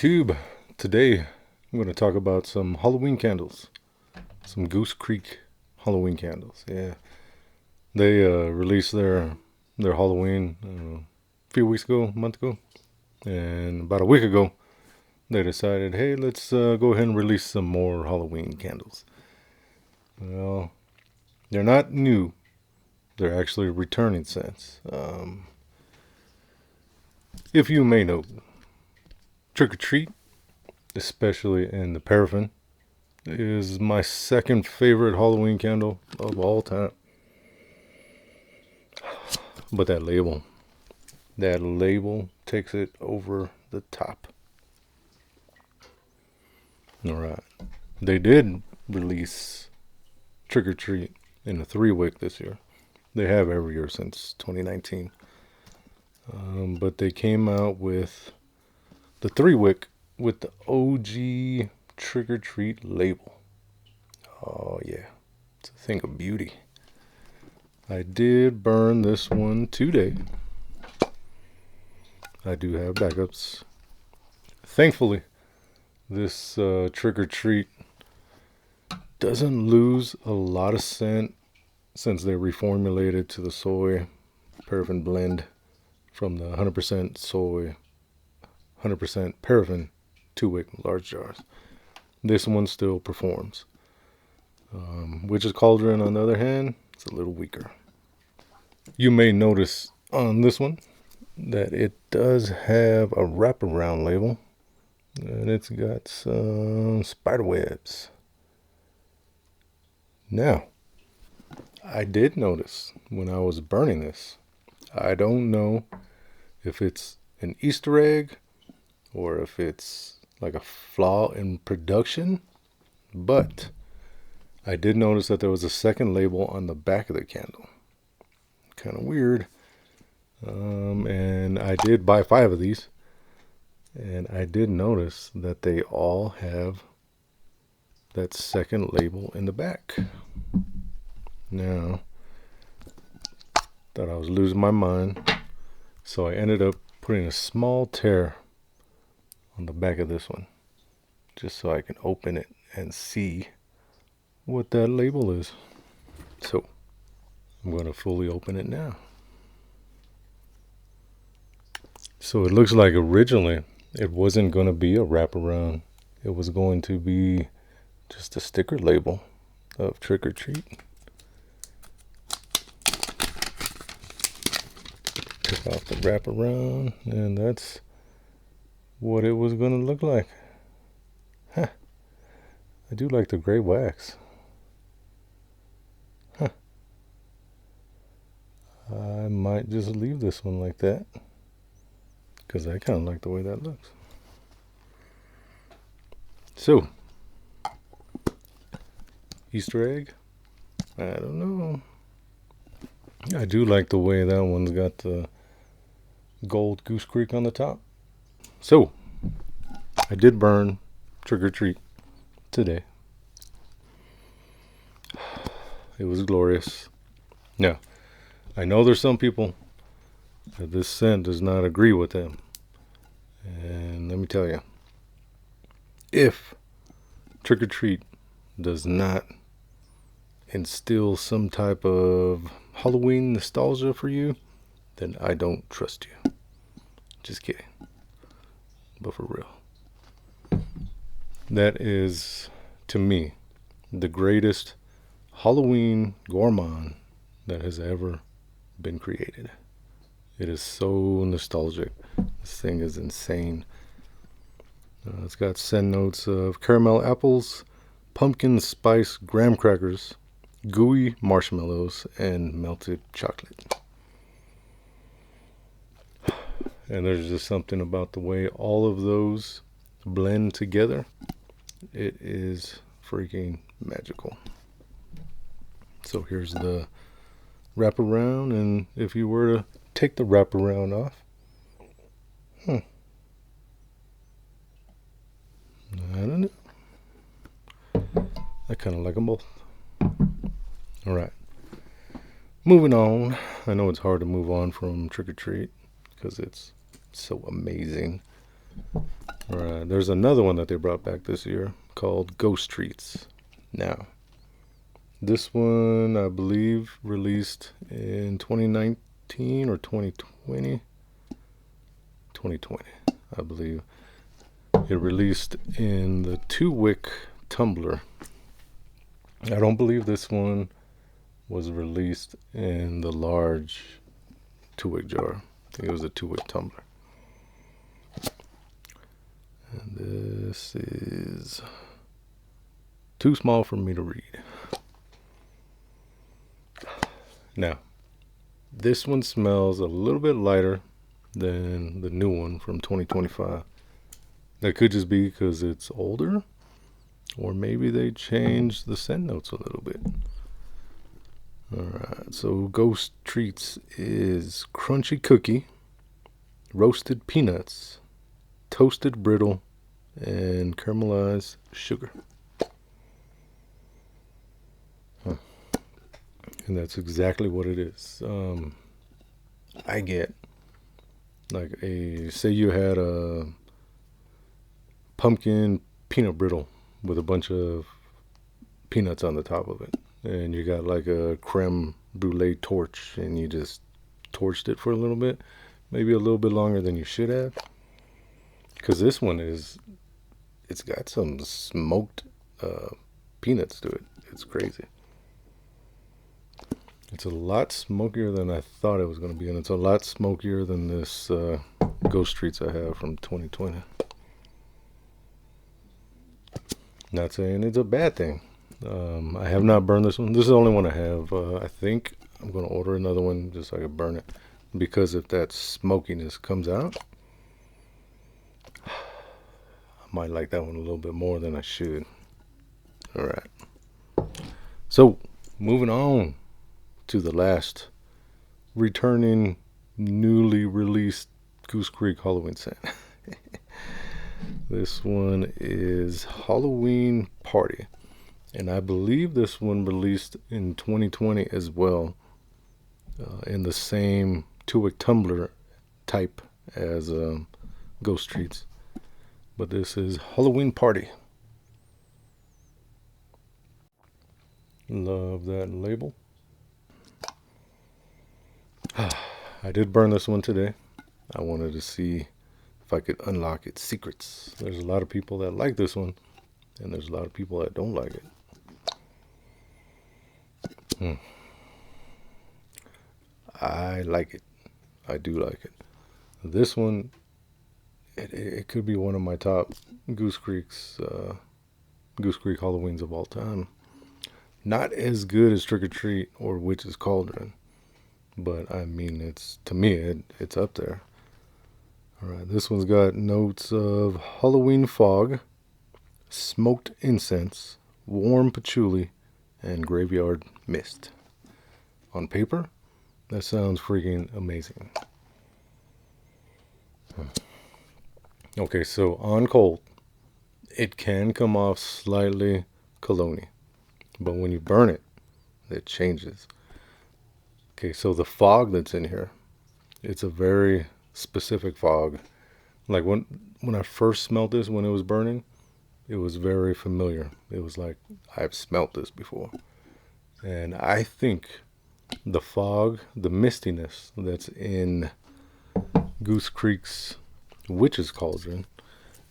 YouTube. Today I'm going to talk about some Halloween candles. Some Goose Creek Halloween candles. Yeah. They released their Halloween a few weeks ago, a month ago. And about a week ago, they decided, hey, let's go ahead and release some more Halloween candles. Well, they're not new. They're actually returning scents. If you may know, Trick or Treat, especially in the paraffin, is my second favorite Halloween candle of all time. But that label takes it over the top. Alright. They did release Trick or Treat in a 3-wick this year. They have every year since 2019. But they came out with the 3-wick with the OG Trick or Treat label. Oh yeah, it's a thing of beauty. I did burn this one today. I do have backups. Thankfully, this Trick or Treat doesn't lose a lot of scent since they reformulated to the soy paraffin blend from the 100% soy, 100% paraffin 2-wick large jars. This one still performs. Witch's Cauldron, on the other hand, it's a little weaker. You may notice on this one that it does have a wraparound label, and it's got some spider webs. Now, I did notice when I was burning this, I don't know if it's an Easter egg or if it's like a flaw in production, but I did notice that there was a second label on the back of the candle. Kind of weird. And I did buy 5 of these, and I did notice that they all have that second label in the back. Now, thought I was losing my mind, so I ended up putting a small tear on the back of this one, just so I can open it and see what that label is. So, I'm going to fully open it now. So it looks like originally it wasn't going to be a wraparound. It was going to be just a sticker label of Trick or Treat. Took off the wraparound, and that's what it was going to look like. Huh. I do like the gray wax. Huh. I might just leave this one like that, because I kind of like the way that looks. So, Easter egg? I don't know. I do like the way that one's got the gold Goose Creek on the top. So, I did burn Trick or Treat today. It was glorious. Now, I know there's some people that this scent does not agree with them. And let me tell you, if Trick or Treat does not instill some type of Halloween nostalgia for you, then I don't trust you. Just kidding. But for real. That is, to me, the greatest Halloween gourmand that has ever been created. It is so nostalgic. This thing is insane. It's got scent notes of caramel apples, pumpkin spice graham crackers, gooey marshmallows, and melted chocolate. And there's just something about the way all of those blend together. It is freaking magical. So here's the wraparound, and if you were to take the wraparound off, I don't know. I kind of like them both. Alright. Moving on. I know it's hard to move on from Trick or Treat because it's so amazing. All right, there's another one that they brought back this year called Ghost Treats. Now, this one I believe released in 2019 or 2020. 2020, I believe. It released in the 2-wick tumbler. I don't believe this one was released in the large 2-wick jar. I think it was a 2-wick tumbler. And this is too small for me to read. Now, this one smells a little bit lighter than the new one from 2025. That could just be because it's older, or maybe they changed the scent notes a little bit. Alright, so Ghost Treats is crunchy cookie, roasted peanuts, toasted brittle, and caramelized sugar. And that's exactly what it is. I get like say you had a pumpkin peanut brittle with a bunch of peanuts on the top of it, and you got like a creme brulee torch, and you just torched it for a little bit, maybe a little bit longer than you should have, because this one it's got some smoked peanuts to it. It's crazy. It's a lot smokier than I thought it was going to be, and it's a lot smokier than this Ghost Treats I have from 2020. Not saying it's a bad thing. I have not burned this one. This is the only one I have. I think I'm going to order another one just so I can burn it, because if that smokiness comes out, I might like that one a little bit more than I should. All right. So, moving on to the last returning, newly released Goose Creek Halloween scent. This one is Halloween Party, and I believe this one released in 2020 as well, in the same 2-wick tumbler type as Ghost Treats. But this is Halloween Party. Love that label. I did burn this one today. I wanted to see if I could unlock its secrets. There's a lot of people that like this one, and there's a lot of people that don't like it. I like it. I do like it. This one, it could be one of my top Goose Creek Halloweens of all time. Not as good as Trick or Treat or Witch's Cauldron, but I mean, to me, it's up there. All right, this one's got notes of Halloween fog, smoked incense, warm patchouli, and graveyard mist. On paper, that sounds freaking amazing. Okay, so on cold, it can come off slightly cologne-y, but when you burn it, it changes. Okay, so the fog that's in here, it's a very specific fog. Like when I first smelled this when it was burning, it was very familiar. It was like, I've smelled this before. And I think the fog, the mistiness that's in Goose Creek's Witch's Cauldron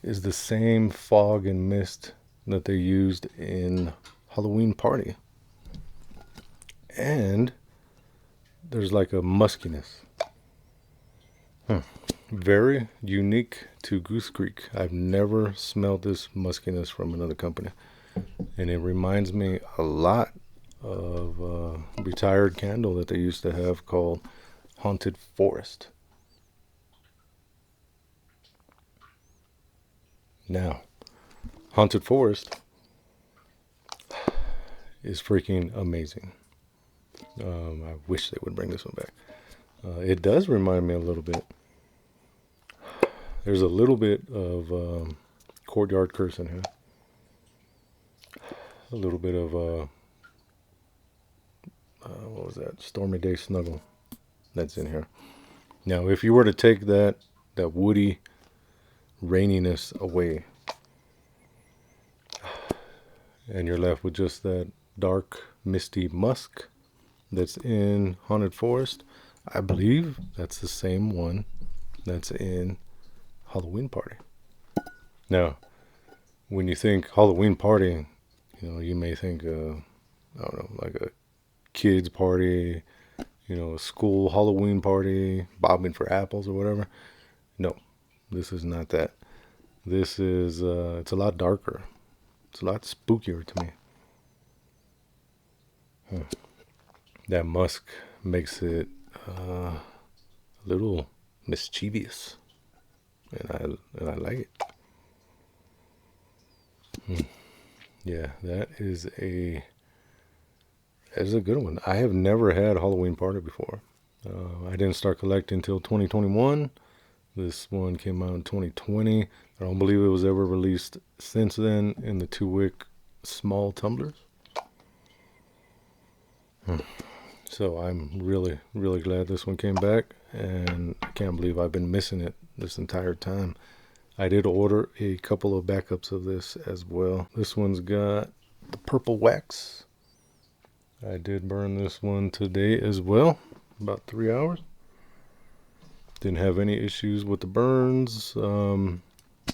is the same fog and mist that they used in Halloween Party. And there's like a muskiness. Very unique to Goose Creek. I've never smelled this muskiness from another company. And it reminds me a lot of a retired candle that they used to have called Haunted Forest. Now, Haunted Forest is freaking amazing. I wish they would bring this one back. It does remind me a little bit. There's a little bit of Courtyard Curse in here. A little bit of, what was that? Stormy Day Snuggle that's in here. Now, if you were to take that woody raininess away. And you're left with just that dark, misty musk that's in Haunted Forest. I believe that's the same one that's in Halloween Party. Now, when you think Halloween Party, you may think, I don't know, like a kids party, a school Halloween party, bobbing for apples or whatever. No, this is not that. This is, it's a lot darker. It's a lot spookier to me. That musk makes it a little mischievous, and I like it. Yeah, that is a good one. I have never had a Halloween Party before. I didn't start collecting until 2021. This one came out in 2020. I don't believe it was ever released since then in the 2-wick small tumblers. So I'm really, really glad this one came back, and I can't believe I've been missing it this entire time. I did order a couple of backups of this as well. This one's got the purple wax. I did burn this one today as well, about 3 hours. Didn't have any issues with the burns.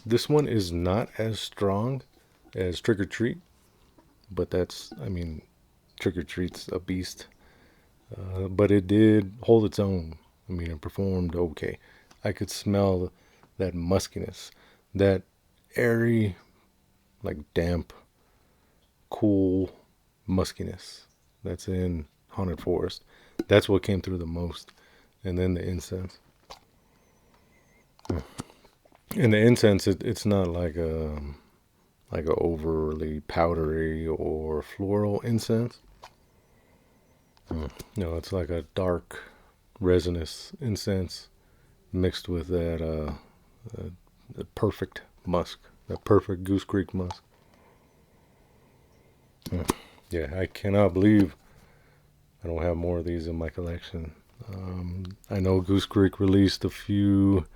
This one is not as strong as Trick or Treat, but Trick or Treat's a beast. But it did hold its own. It performed okay. I could smell that muskiness, that airy, like damp, cool muskiness that's in Haunted Forest. That's what came through the most. And then the incense. And the incense, it's not like a overly powdery or floral incense. No, it's like a dark resinous incense mixed with that the perfect musk, that perfect Goose Creek musk. Yeah, I cannot believe I don't have more of these in my collection. I know Goose Creek released a few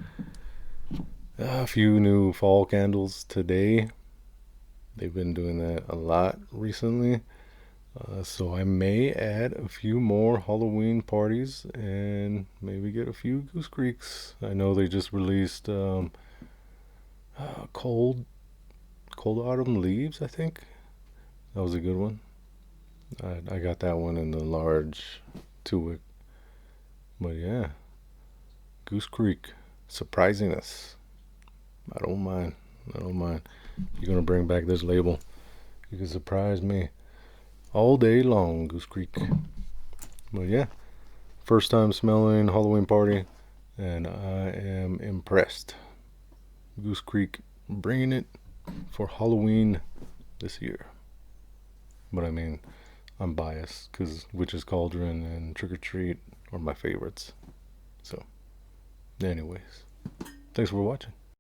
new fall candles today. They've been doing that a lot recently. So I may add a few more Halloween parties and maybe get a few Goose Creeks. I know they just released Cold Autumn Leaves, I think. That was a good one. I got that one in the large 2-wick. But yeah, Goose Creek surprising us. I don't mind. If you're going to bring back this label, you can surprise me all day long, Goose Creek. But yeah, first time smelling Halloween Party, and I am impressed. Goose Creek bringing it for Halloween this year. But I'm biased because Witch's Cauldron and Trick or Treat are my favorites. So, anyways, thanks for watching.